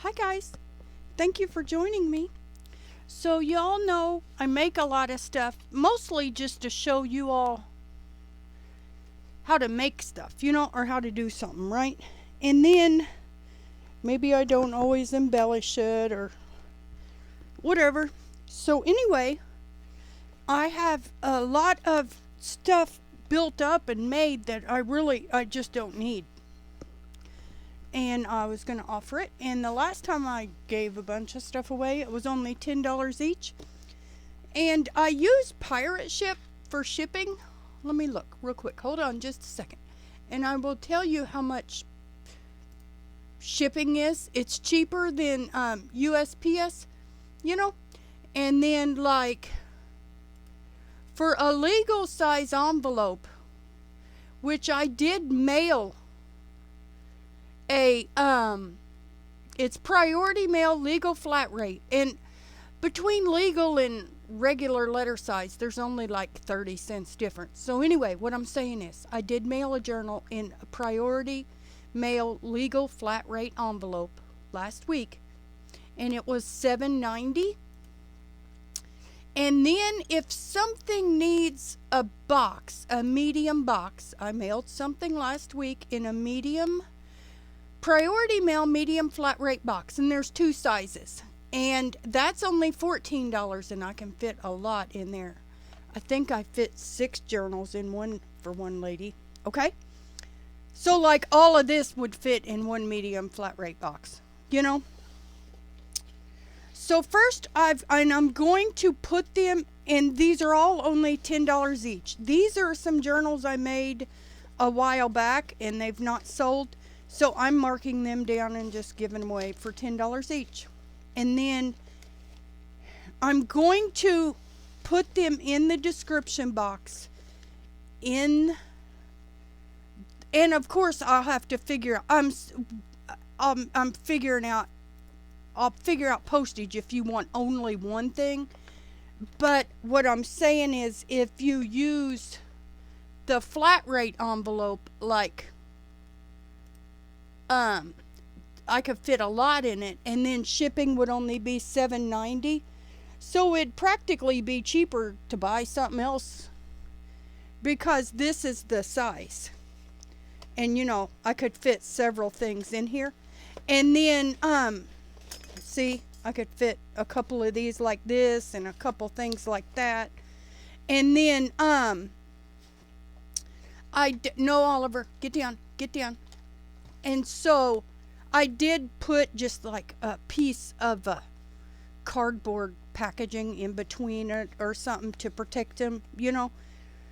Hi guys, thank you for joining me. So y'all know I make a lot of stuff, mostly just to show you all how to make stuff, or how to do something, right? And then maybe I don't always embellish it or whatever. So anyway, I have a lot of stuff built up and made that I just don't need. And I was going to offer it. And the last time I gave a bunch of stuff away, it was only $10 each. And I use Pirate Ship for shipping. Let me look real quick. Hold on just a second. And I will tell you how much shipping is. It's cheaper than USPS, And then, like, for a legal size envelope, which I did mail it's priority mail, legal flat rate, and between legal and regular letter size there's only like 30 cents difference. So anyway, what I'm saying is I did mail a journal in a priority mail legal flat rate envelope last week, and it was $7.90. And then if something needs a box, a medium box, I mailed something last week in a medium priority mail medium flat rate box, and there's two sizes, and that's only $14, and I can fit a lot in there. I think I fit 6 journals in one for one lady. Okay, so like all of this would fit in one medium flat rate box, So first I'm going to put them in. These are all only $10 each. These are some journals I made a while back and they've not sold. So I'm marking them down and just giving them away for $10 each. And then I'm going to put them in the description box and of course I'll have to figure I'm figuring out, I'll figure out postage if you want only one thing. But what I'm saying is if you use the flat rate envelope, like I could fit a lot in it, and then shipping would only be $7.90. So it'd practically be cheaper to buy something else because this is the size. And I could fit several things in here. And then see, I could fit a couple of these like this and a couple things like that. And then no, Oliver, get down. And so I did put just like a piece of cardboard packaging in between it or something to protect them,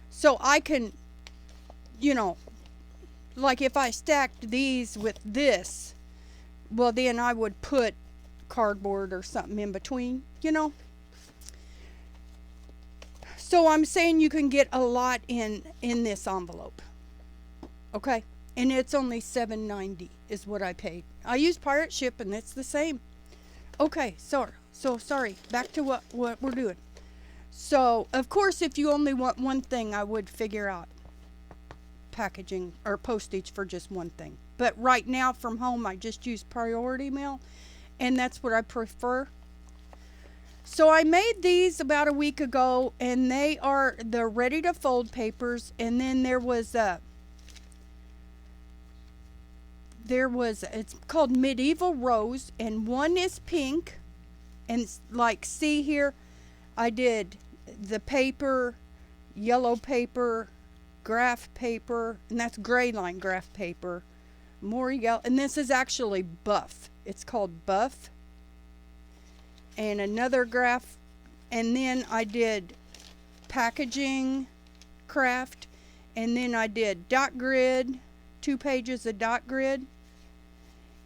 So I can, like if I stacked these with this, well then I would put cardboard or something in between, So I'm saying you can get a lot in this envelope. Okay? And it's only $7.90 is what I paid. I use Pirate Ship and it's the same. Okay, so sorry. Back to what we're doing. So, of course, if you only want one thing, I would figure out packaging or postage for just one thing. But right now from home, I just use priority mail, and that's what I prefer. So I made these about a week ago, and they're ready to fold papers. And then it's called Medieval Rose, and one is pink, and like see here, I did the paper, yellow paper, graph paper, and that's gray line graph paper, more yellow, and this is actually buff. It's called buff, and another graph, and then I did packaging craft, and then I did dot grid, 2 pages of dot grid,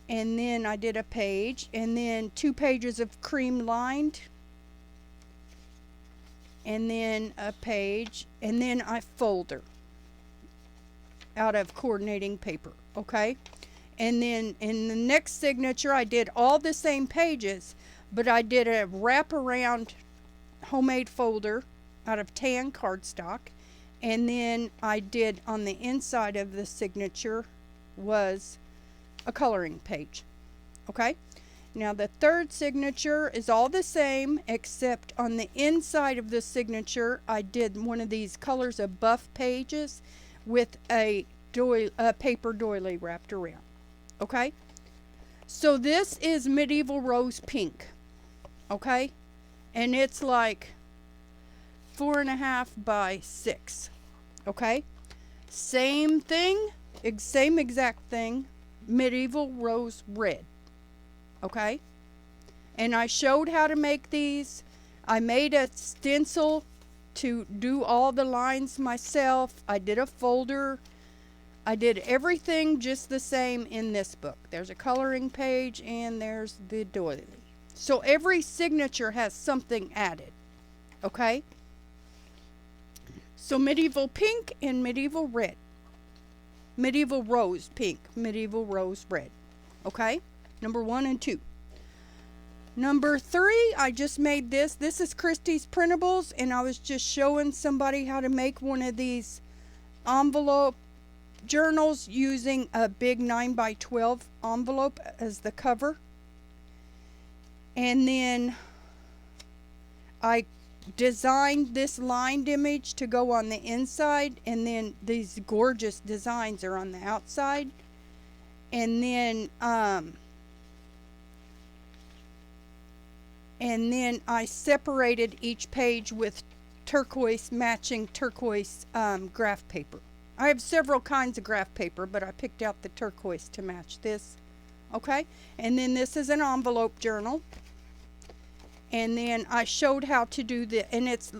and then I did a page, and then 2 pages of cream lined, and then a page, and then a folder out of coordinating paper. Okay, and then in the next signature I did all the same pages, but I did a wraparound homemade folder out of tan cardstock, and then I did on the inside of the signature was a coloring page. Okay, Now the third signature is all the same, except on the inside of the signature I did one of these colors of buff pages with a paper doily wrapped around. Okay, so this is Medieval Rose Pink. Okay, and it's like 4.5 by 6. Okay, same thing, same exact thing, Medieval Rose Red. Okay, and I showed how to make these. I made a stencil to do all the lines myself. I did a folder. I did everything just the same in this book. There's a coloring page and there's the doily. So every signature has something added. Okay, so Medieval Pink and Medieval Red. Medieval Rose Pink, Medieval Rose Red. Okay, number 1 and 2. Number 3, I just made this. This is Christie's Printables, and I was just showing somebody how to make one of these envelope journals using a big 9 by 12 envelope as the cover. And then I designed this lined image to go on the inside, and then these gorgeous designs are on the outside. And then I separated each page with turquoise, matching turquoise graph paper. I have several kinds of graph paper, but I picked out the turquoise to match this. Okay, and then this is an envelope journal. And then I showed how to do the, and it's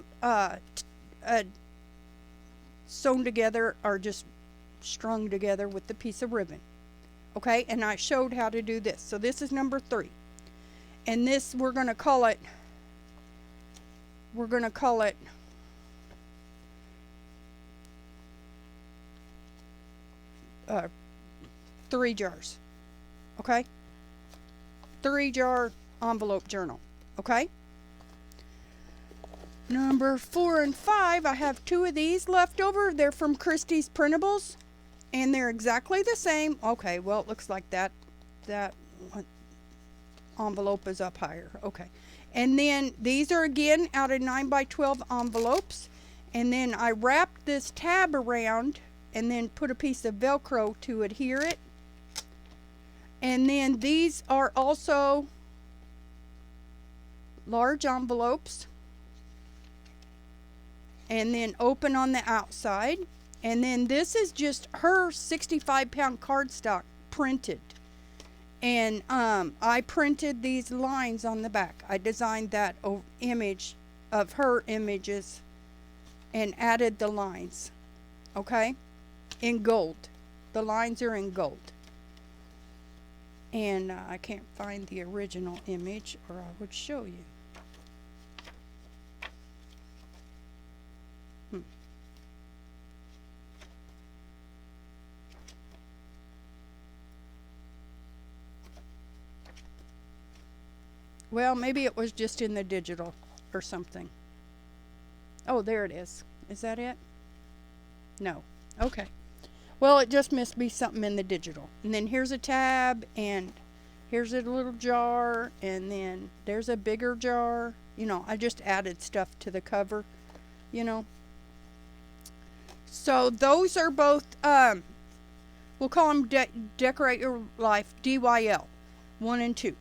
sewn together or just strung together with the piece of ribbon. Okay, and I showed how to do this. So this is number 3. And this, we're going to call it 3 jars. Okay, 3 jar envelope journal. Okay, number 4 and 5, I have 2 of these left over. They're from Christie's Printables, and they're exactly the same. Okay, well, it looks like that envelope is up higher. Okay, and then these are again out of 9 by 12 envelopes, and then I wrapped this tab around and then put a piece of Velcro to adhere it. And then these are also large envelopes, and then open on the outside. And then this is just her 65-pound cardstock printed, and I printed these lines on the back. I designed that image of her images and added the lines. Okay, in gold. The lines are in gold. And I can't find the original image, or I would show you. Well, maybe it was just in the digital or something. Oh, there it is. Is that it? No. Okay. Well, it just must be something in the digital. And then here's a tab, and here's a little jar, and then there's a bigger jar. You know, I just added stuff to the cover, you know. So those are both, we'll call them Decorate Your Life DYL 1 and 2.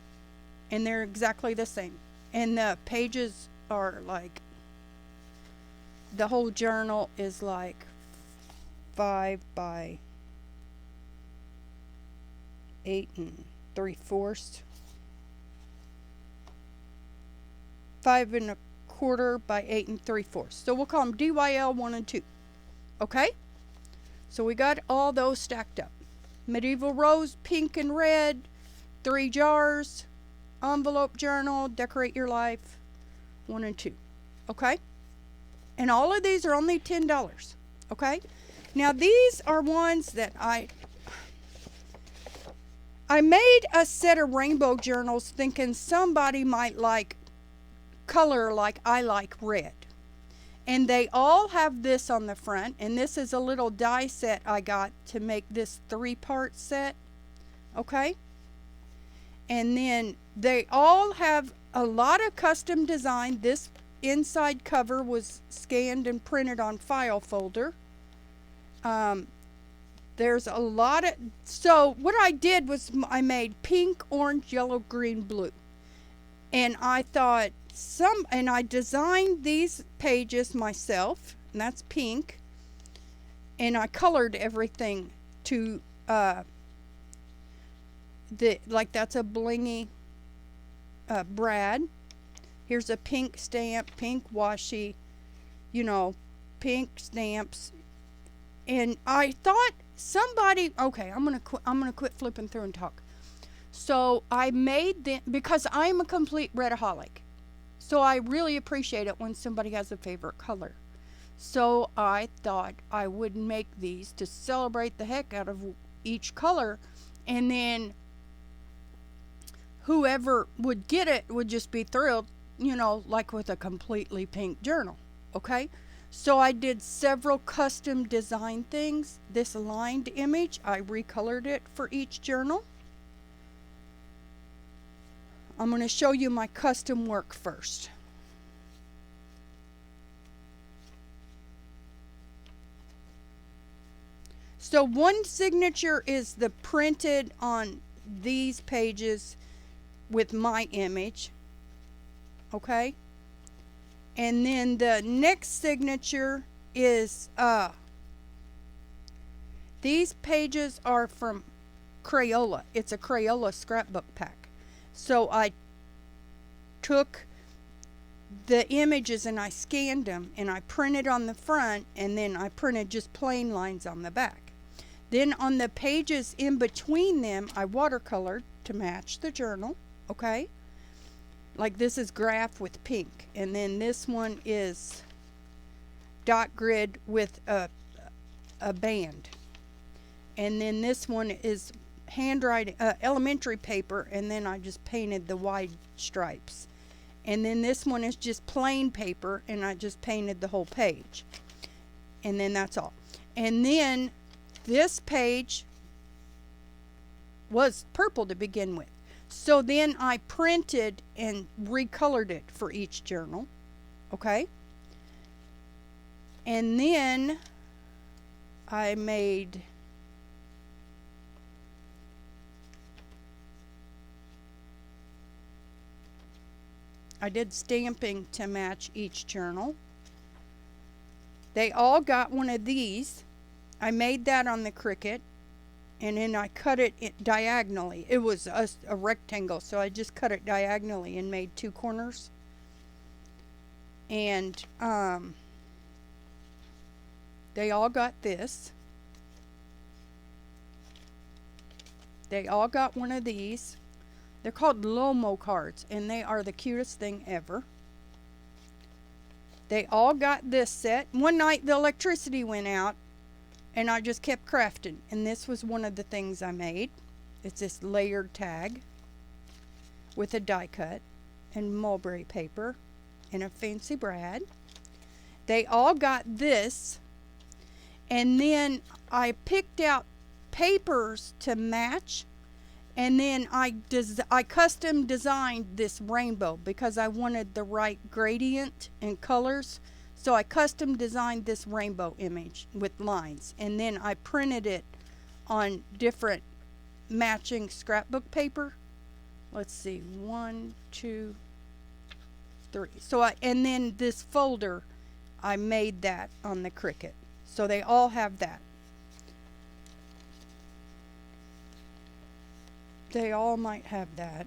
And they're exactly the same. And the pages are like, the whole journal is like 5 by 8 3/4. 5 1/4 by 8 3/4. So we'll call them DYL 1 and 2. Okay? So we got all those stacked up. Medieval Rose, Pink and Red, 3 jars. Envelope journal, Decorate Your Life 1 and 2. Okay, and all of these are only $10. Okay, now these are ones that I made a set of rainbow journals thinking somebody might like color like I like red, and they all have this on the front, and this is a little die set I got to make this 3-part set. Okay, And then they all have a lot of custom design. This inside cover was scanned and printed on file folder. There's a lot of, so what I did was I made pink, orange, yellow, green, blue. And I thought and I designed these pages myself, and that's pink. And I colored everything to, like that's a blingy brad. Here's a pink stamp, pink washi, you know, pink stamps. And I thought somebody, okay, I'm gonna quit flipping through and talk. So I made them because I'm a complete redaholic. So I really appreciate it when somebody has a favorite color. So I thought I would make these to celebrate the heck out of each color, and then whoever would get it would just be thrilled, you know, like with a completely pink journal. Okay? So I did several custom design things. This lined image, I recolored it for each journal. I'm going to show you my custom work first. So one signature is the printed on these pages with my image. Okay? And then the next signature is, these pages are from Crayola. It's a Crayola scrapbook pack. So I took the images and I scanned them and I printed on the front, and then I printed just plain lines on the back. Then on the pages in between them, I watercolored to match the journal. Okay? Like this is graph with pink, and then this one is dot grid with a band, and then this one is handwriting, elementary paper, and then I just painted the wide stripes, and then this one is just plain paper, and I just painted the whole page, and then that's all. And then this page was purple to begin with. So then I printed and recolored it for each journal. Okay? And then I did stamping to match each journal. They all got one of these. I made that on the Cricut. And then I cut it diagonally. It was a rectangle, so I just cut it diagonally and made two corners. And they all got this. They all got one of these. They're called Lomo cards, and they are the cutest thing ever. They all got this set. One night the electricity went out, and I just kept crafting, and this was one of the things I made. It's this layered tag with a die cut and mulberry paper and a fancy brad. They all got this, and then I picked out papers to match, and then I custom designed this rainbow because I wanted the right gradient and colors. So I custom designed this rainbow image with lines, and then I printed it on different matching scrapbook paper. Let's see, 1, 2, 3. So and then this folder, I made that on the Cricut. So they all have that. They all might have that.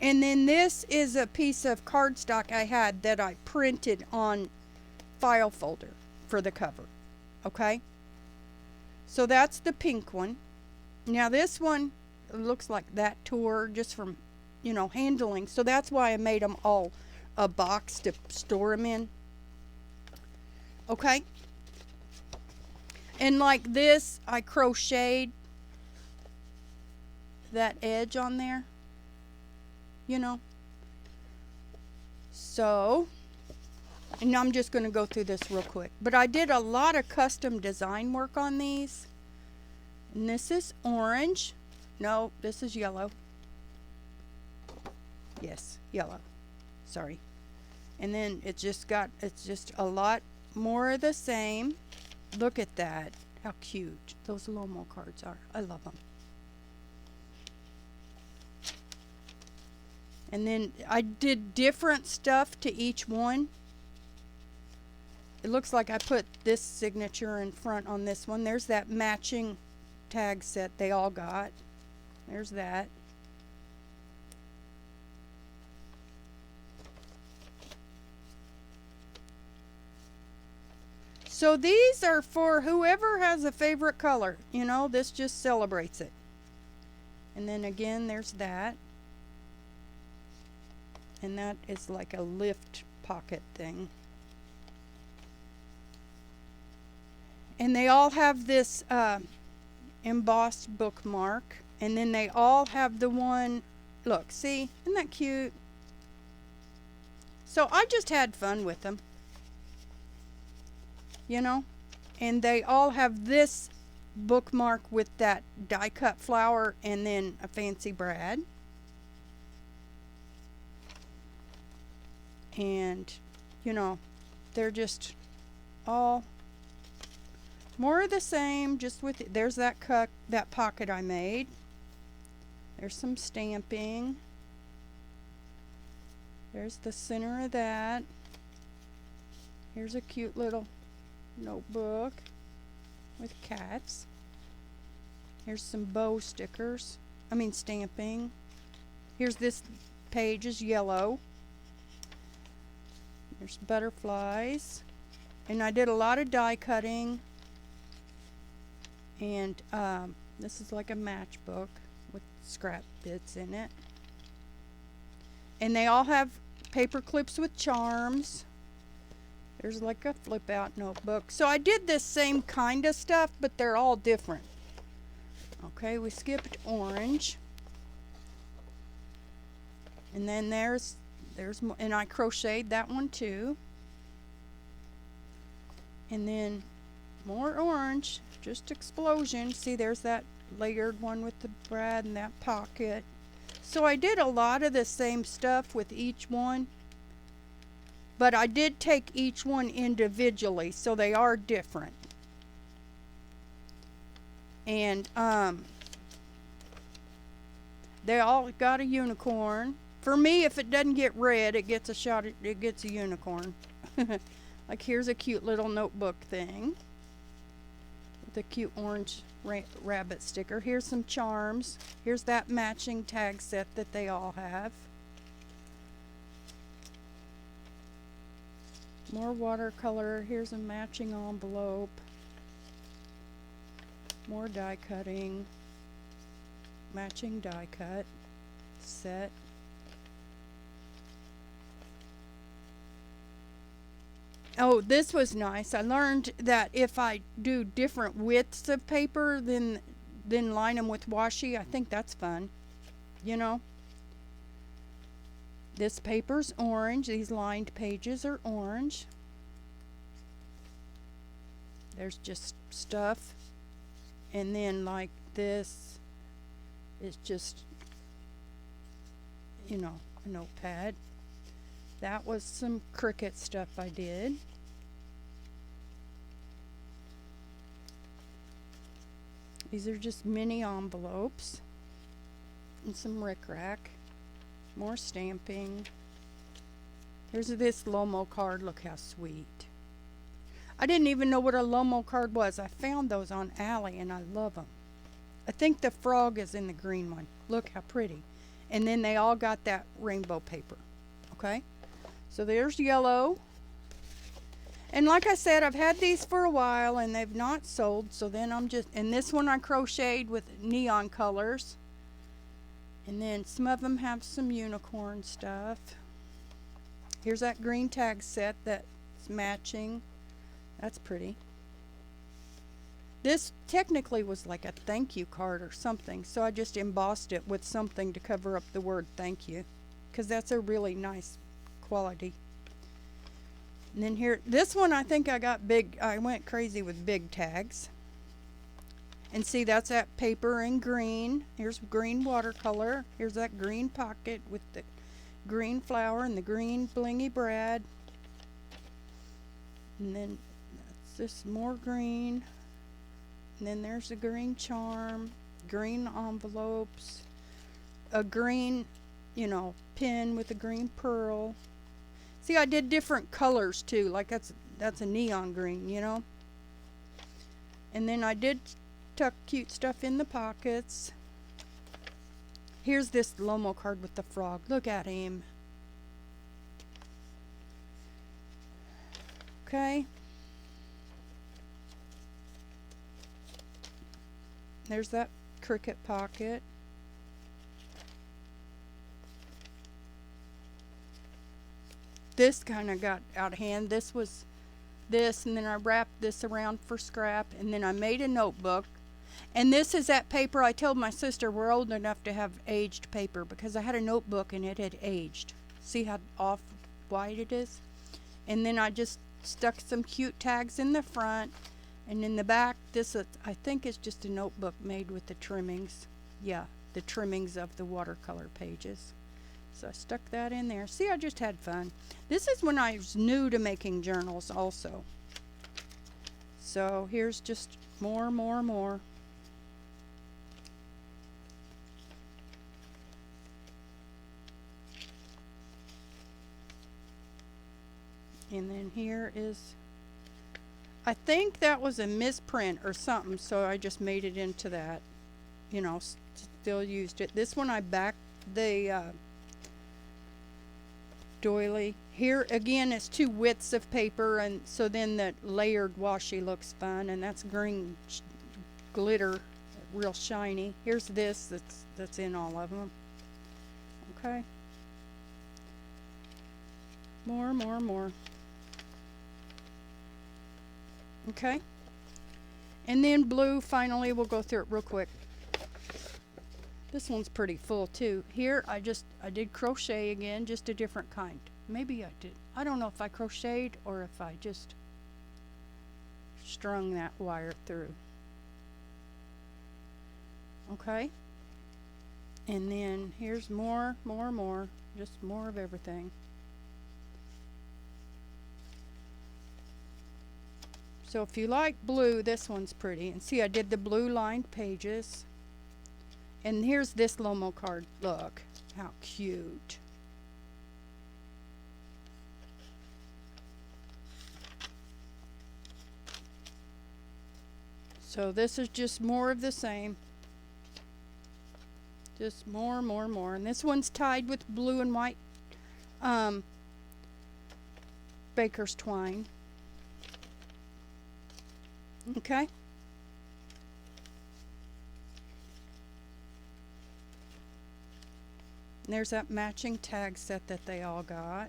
And then this is a piece of cardstock I had that I printed on file folder for the cover. Okay? So that's the pink one. Now this one looks like that tore just from, you know, handling. So that's why I made them all a box to store them in. Okay? And like this, I crocheted that edge on there, you know. So, and I'm just going to go through this real quick. But I did a lot of custom design work on these. And this is orange. No, this is yellow. Yes, yellow. Sorry. And then it's just a lot more of the same. Look at that. How cute those Lomo cards are. I love them. And then I did different stuff to each one. It looks like I put this signature in front on this one. There's that matching tag set they all got. There's that. So these are for whoever has a favorite color. You know, this just celebrates it. And then again, there's that. And that is like a lift pocket thing. And they all have this embossed bookmark. And then they all have the one, look, see, isn't that cute? So I just had fun with them. You know, and they all have this bookmark with that die cut flower and then a fancy brad. And you know, they're just all more of the same, just with it. There's that pocket I made. There's some stamping. There's the center of that. Here's a cute little notebook with cats. Here's some bow stickers. Stamping. Here's this page is yellow. There's butterflies. And I did a lot of die cutting. And this is like a matchbook with scrap bits in it. And they all have paper clips with charms. There's like a flip out notebook. So I did this same kind of stuff, but they're all different. Okay, we skipped orange. And then there's more, and I crocheted that one too. And then more orange, just explosion. See, there's that layered one with the brad and that pocket. So I did a lot of the same stuff with each one. But I did take each one individually, so they are different. And they all got a unicorn. For me, if it doesn't get red, it gets a unicorn. Like here's a cute little notebook thing with a cute orange rabbit sticker. Here's some charms. Here's that matching tag set that they all have. More watercolor. Here's a matching envelope. More die cutting. Matching die cut set. Oh, this was nice. I learned that if I do different widths of paper, then line them with washi. I think that's fun. You know? This paper's orange. These lined pages are orange. There's just stuff. And then like this is just, you know, a notepad. That was some Cricut stuff I did. These are just mini envelopes. And some rickrack. More stamping. Here's this Lomo card. Look how sweet. I didn't even know what a Lomo card was. I found those on Ally and I love them. I think the frog is in the green one. Look how pretty. And then they all got that rainbow paper. Okay? So there's yellow. And like I said, I've had these for a while and they've not sold. So then and this one I crocheted with neon colors. And then some of them have some unicorn stuff. Here's that green tag set that's matching. That's pretty. This technically was like a thank you card or something, so I just embossed it with something to cover up the word thank you, because that's a really nice quality. And then here, this one I think I went crazy with big tags. And see, that's that paper in green. Here's green watercolor. Here's that green pocket with the green flower and the green blingy brad. And then that's this more green. And then there's a green charm, green envelopes, a green, pin with a green pearl. See, I did different colors too, like that's a neon green, And then I did tuck cute stuff in the pockets. Here's this Lomo card with the frog. Look at him. Okay. There's that cricket pocket. This kind of got out of hand. This was this, and then I wrapped this around for scrap, and then I made a notebook. And this is that paper. I told my sister we're old enough to have aged paper, because I had a notebook and it had aged. See how off-white it is? And then I just stuck some cute tags in the front, and in the back, this I think is just a notebook made with the trimmings. Yeah, the trimmings of the watercolor pages. So I stuck that in there. See, I just had fun. This is when I was new to making journals also. So here's just more. And then here is, I think that was a misprint or something, so I just made it into that, still used it. This one I backed the doily. Here again is two widths of paper, and so then that layered washi looks fun, and that's green glitter, real shiny. Here's this that's in all of them. Okay. More. Okay. And then blue, finally, we'll go through it real quick. This one's pretty full too. Here I did crochet again, just a different kind. Maybe I did. I don't know if I crocheted or if I just strung that wire through. Okay. And then here's more. Just more of everything. So if you like blue, this one's pretty. And see, I did the blue lined pages. And here's this Lomo card. Look, how cute. So this is just more of the same. Just more. And this one's tied with blue and white baker's twine. Okay. And there's that matching tag set that they all got.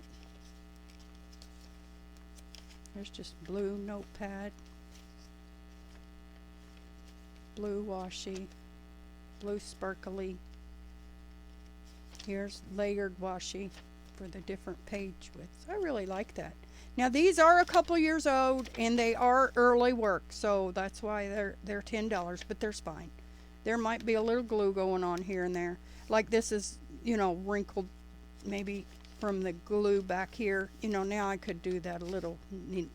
There's just blue notepad, blue washi, blue sparkly. Here's layered washi for the different page widths. I really like that. Now these are a couple years old and they are early work, so that's why they're $10, but they're fine. There might be a little glue going on here and there. Like this is, wrinkled maybe from the glue back here. Now I could do that a little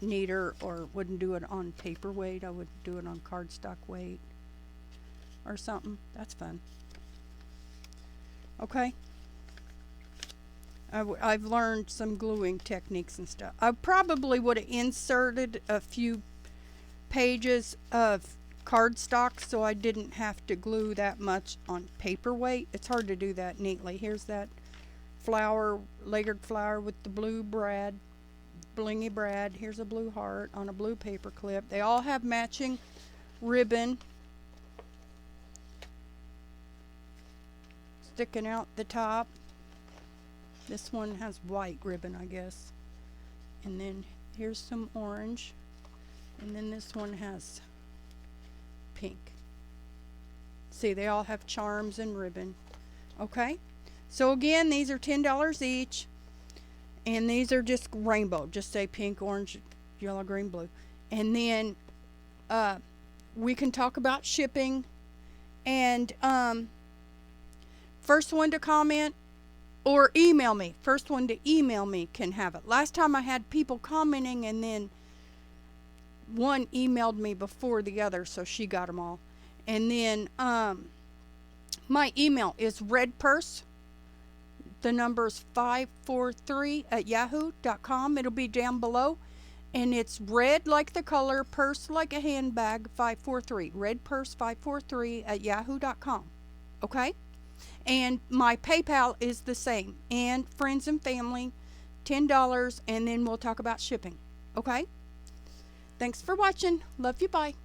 neater, or wouldn't do it on paper weight. I would do it on cardstock weight or something. That's fun. Okay. I've learned some gluing techniques and stuff. I probably would have inserted a few pages of cardstock so I didn't have to glue that much on paperweight. It's hard to do that neatly. Here's that flower, layered flower with the blue brad, blingy brad. Here's a blue heart on a blue paper clip. They all have matching ribbon sticking out the top. This one has white ribbon, I guess. And then here's some orange. And then this one has pink. See, they all have charms and ribbon. Okay? So again, these are $10 each. And these are just rainbow. Just say pink, orange, yellow, green, blue. And then we can talk about shipping. And first one to comment or email me. First one to email me can have it. Last time I had people commenting, and then one emailed me before the other, so she got them all. And then my email is redpurse. The number is 543@yahoo.com. It'll be down below. And it's red like the color, purse like a handbag, 543. Redpurse 543@yahoo.com. Okay? And my PayPal is the same. And friends and family, $10. And then we'll talk about shipping. Okay? Thanks for watching. Love you. Bye.